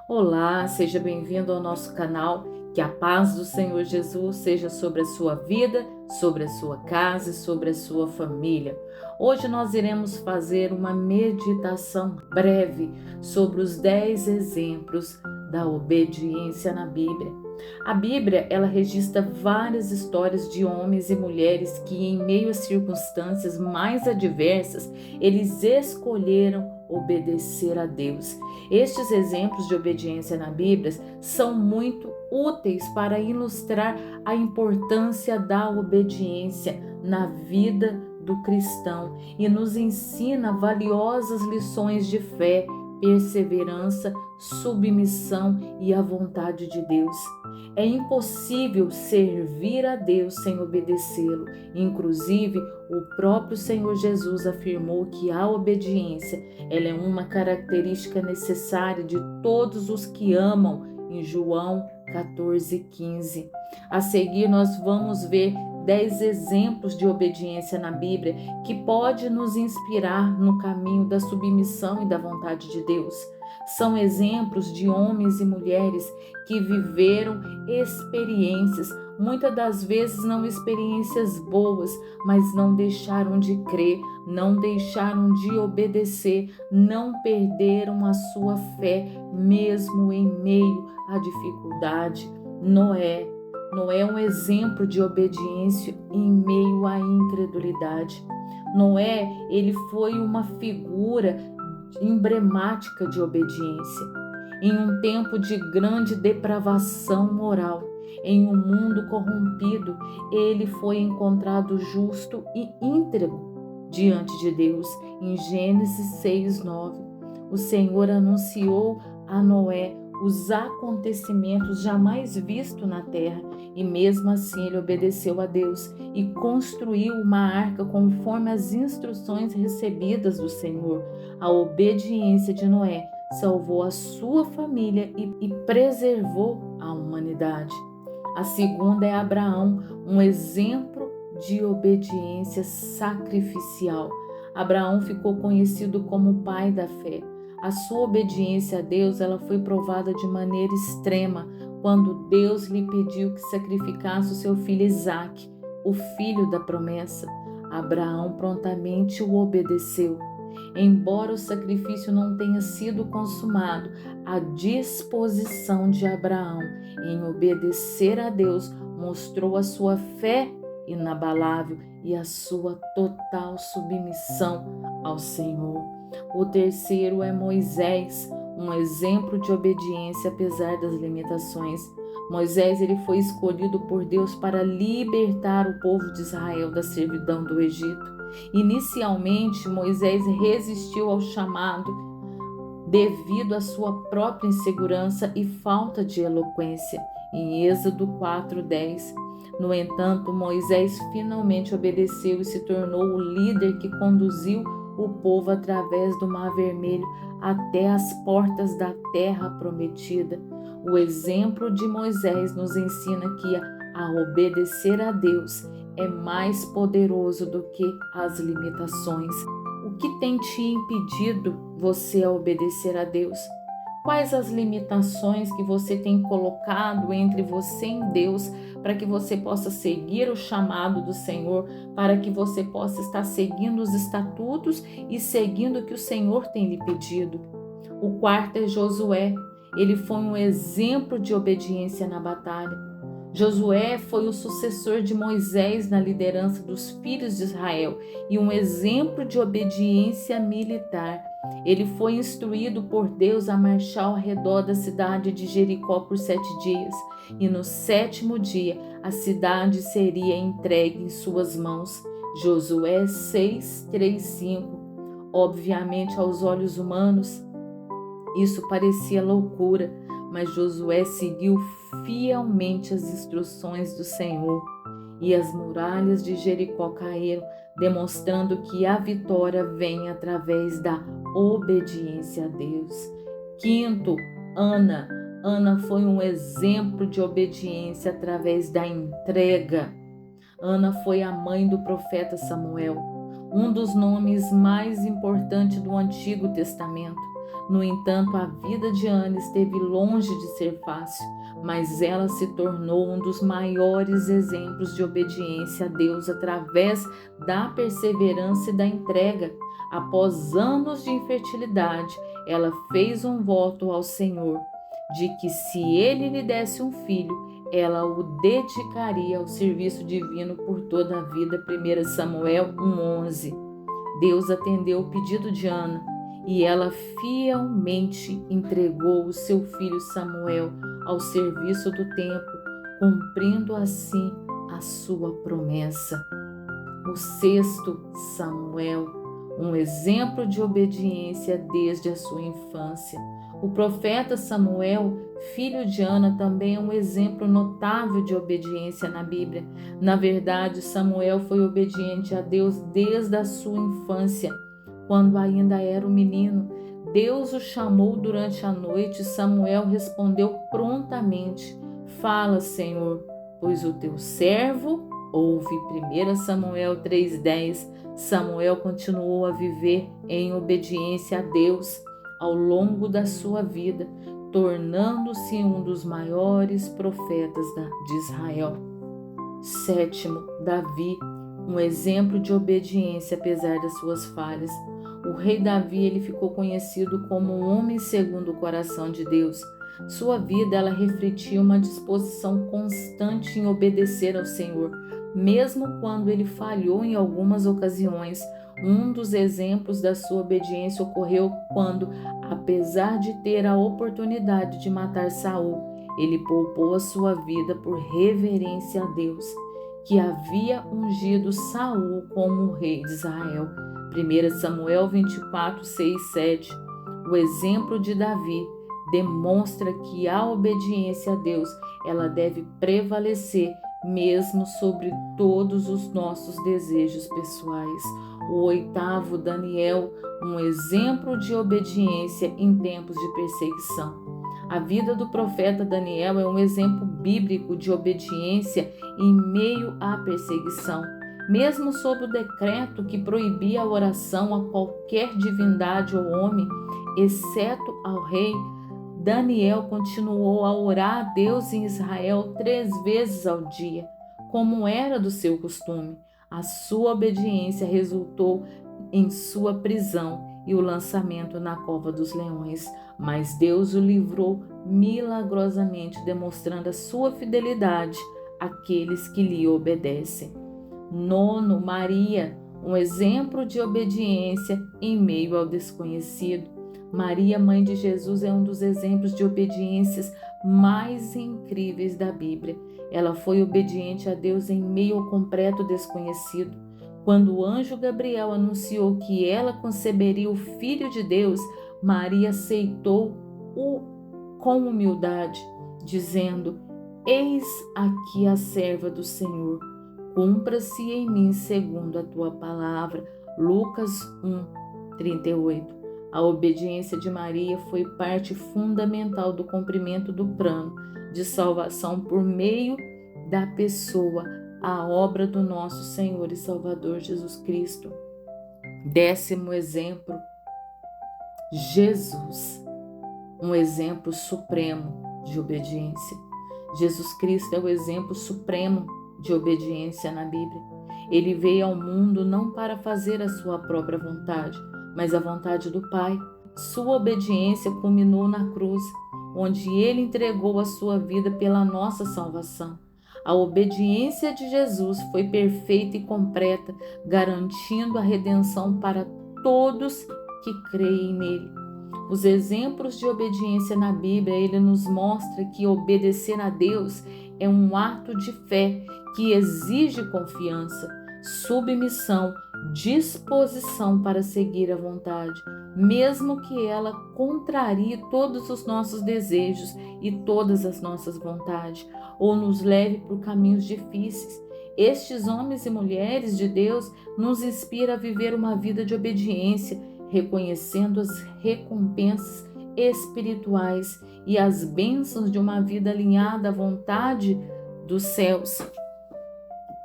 Olá, seja bem-vindo ao nosso canal. Que a paz do Senhor Jesus seja sobre a sua vida, sobre a sua casa e sobre a sua família. Hoje nós iremos fazer uma meditação breve sobre os 10 exemplos da obediência na Bíblia. A Bíblia, ela registra várias histórias de homens e mulheres que, em meio a circunstâncias mais adversas, eles escolheram obedecer a Deus. Estes exemplos de obediência na Bíblia são muito úteis para ilustrar a importância da obediência na vida do cristão e nos ensina valiosas lições de fé, perseverança, submissão e a vontade de Deus. É impossível servir a Deus sem obedecê-lo. Inclusive, o próprio Senhor Jesus afirmou que a obediência ela é uma característica necessária de todos os que amam, em João 14,15. A seguir, nós vamos ver 10 exemplos de obediência na Bíblia que pode nos inspirar no caminho da submissão e da vontade de Deus. São exemplos de homens e mulheres que viveram experiências, muitas das vezes não experiências boas, mas não deixaram de crer, não deixaram de obedecer, não perderam a sua fé, mesmo em meio à dificuldade. Noé é um exemplo de obediência em meio à incredulidade. Noé, ele foi uma figura emblemática de obediência. Em um tempo de grande depravação moral, em um mundo corrompido, ele foi encontrado justo e íntegro diante de Deus. Em Gênesis 6:9, o Senhor anunciou a Noé os acontecimentos jamais vistos na terra, e mesmo assim ele obedeceu a Deus e construiu uma arca conforme as instruções recebidas do Senhor. A obediência de Noé salvou a sua família e preservou a humanidade. A segunda é Abraão, um exemplo de obediência sacrificial. Abraão ficou conhecido como o pai da fé. A sua obediência a Deus, ela foi provada de maneira extrema quando Deus lhe pediu que sacrificasse o seu filho Isaque, o filho da promessa. Abraão prontamente o obedeceu. Embora o sacrifício não tenha sido consumado, a disposição de Abraão em obedecer a Deus mostrou a sua fé inabalável e a sua total submissão ao Senhor. O terceiro é Moisés, um exemplo de obediência apesar das limitações. Moisés, ele foi escolhido por Deus para libertar o povo de Israel da servidão do Egito. Inicialmente, Moisés resistiu ao chamado devido à sua própria insegurança e falta de eloquência. Em Êxodo 4:10. No entanto, Moisés finalmente obedeceu e se tornou o líder que conduziu o povo através do Mar Vermelho até as portas da terra prometida. O exemplo de Moisés nos ensina que a obedecer a Deus é mais poderoso do que as limitações. O que tem te impedido você a obedecer a Deus? Quais as limitações que você tem colocado entre você e Deus para que você possa seguir o chamado do Senhor, para que você possa estar seguindo os estatutos e seguindo o que o Senhor tem lhe pedido? O quarto é Josué. Ele foi um exemplo de obediência na batalha. Josué foi o sucessor de Moisés na liderança dos filhos de Israel e um exemplo de obediência militar. Ele foi instruído por Deus a marchar ao redor da cidade de Jericó por 7 dias, e no 7º dia a cidade seria entregue em suas mãos. Josué 6:3-5. Obviamente, aos olhos humanos, isso parecia loucura, mas Josué seguiu fielmente as instruções do Senhor, e as muralhas de Jericó caíram, demonstrando que a vitória vem através da obediência a Deus. Quinto, Ana. Ana foi um exemplo de obediência através da entrega. Ana foi a mãe do profeta Samuel, um dos nomes mais importantes do Antigo Testamento. No entanto, a vida de Ana esteve longe de ser fácil, mas ela se tornou um dos maiores exemplos de obediência a Deus através da perseverança e da entrega. Após anos de infertilidade, ela fez um voto ao Senhor de que se ele lhe desse um filho, ela o dedicaria ao serviço divino por toda a vida. 1 Samuel 1:11. Deus atendeu o pedido de Ana e ela fielmente entregou o seu filho Samuel ao serviço do templo, cumprindo assim a sua promessa. O sexto, Samuel, um exemplo de obediência desde a sua infância. O profeta Samuel, filho de Ana, também é um exemplo notável de obediência na Bíblia. Na verdade, Samuel foi obediente a Deus desde a sua infância. Quando ainda era um menino, Deus o chamou durante a noite e Samuel respondeu prontamente: Fala, Senhor, pois o teu servo ouve. 1 Samuel 3:10. Samuel continuou a viver em obediência a Deus ao longo da sua vida, tornando-se um dos maiores profetas de Israel. Sétimo, Davi, um exemplo de obediência apesar das suas falhas. O rei Davi, ele ficou conhecido como um homem segundo o coração de Deus. Sua vida, ela refletia uma disposição constante em obedecer ao Senhor, mesmo quando ele falhou em algumas ocasiões. Um dos exemplos da sua obediência ocorreu quando, apesar de ter a oportunidade de matar Saul, ele poupou a sua vida por reverência a Deus, que havia ungido Saul como rei de Israel. 1 Samuel 24, 6, 7. O exemplo de Davi demonstra que a obediência a Deus, ela deve prevalecer mesmo sobre todos os nossos desejos pessoais. O oitavo, Daniel, um exemplo de obediência em tempos de perseguição. A vida do profeta Daniel é um exemplo bíblico de obediência em meio à perseguição. Mesmo sob o decreto que proibia a oração a qualquer divindade ou homem, exceto ao rei, Daniel continuou a orar a Deus em Israel 3 vezes ao dia, como era do seu costume. A sua obediência resultou em sua prisão e o lançamento na cova dos leões, mas Deus o livrou milagrosamente, demonstrando a sua fidelidade àqueles que lhe obedecem. Nono, Maria, um exemplo de obediência em meio ao desconhecido. Maria, mãe de Jesus, é um dos exemplos de obediências mais incríveis da Bíblia. Ela foi obediente a Deus em meio ao completo desconhecido. Quando o anjo Gabriel anunciou que ela conceberia o Filho de Deus, Maria aceitou-o com humildade, dizendo: Eis aqui a serva do Senhor, cumpra-se em mim segundo a tua palavra. Lucas 1:38. A obediência de Maria foi parte fundamental do cumprimento do plano de salvação por meio da pessoa, a obra do nosso Senhor e Salvador Jesus Cristo. 10º exemplo, Jesus, um exemplo supremo de obediência. Jesus Cristo é o exemplo supremo de obediência na Bíblia. Ele veio ao mundo não para fazer a sua própria vontade, mas a vontade do Pai. Sua obediência culminou na cruz, onde ele entregou a sua vida pela nossa salvação. A obediência de Jesus foi perfeita e completa, garantindo a redenção para todos que creem nele. Os exemplos de obediência na Bíblia, ele nos mostra que obedecer a Deus é um ato de fé que exige confiança, submissão, disposição para seguir a vontade, mesmo que ela contrarie todos os nossos desejos e todas as nossas vontades, ou nos leve por caminhos difíceis. Estes homens e mulheres de Deus nos inspiram a viver uma vida de obediência, reconhecendo as recompensas espirituais e as bênçãos de uma vida alinhada à vontade dos céus.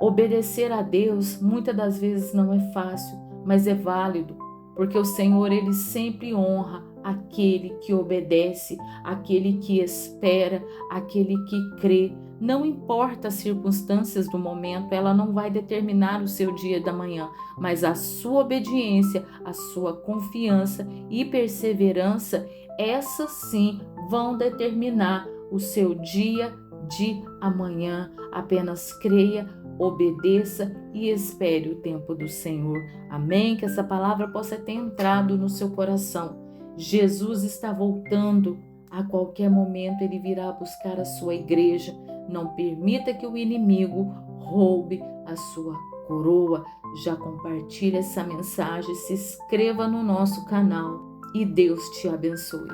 Obedecer a Deus muitas das vezes não é fácil, mas é válido, porque o Senhor, ele sempre honra aquele que obedece, aquele que espera, aquele que crê. Não importa as circunstâncias do momento, ela não vai determinar o seu dia da manhã, mas a sua obediência, a sua confiança e perseverança, essas sim vão determinar o seu dia de amanhã. Apenas creia, obedeça e espere o tempo do Senhor. Amém? Que essa palavra possa ter entrado no seu coração. Jesus está voltando. A qualquer momento ele virá buscar a sua igreja. Não permita que o inimigo roube a sua coroa. Já compartilhe essa mensagem, se inscreva no nosso canal e Deus te abençoe.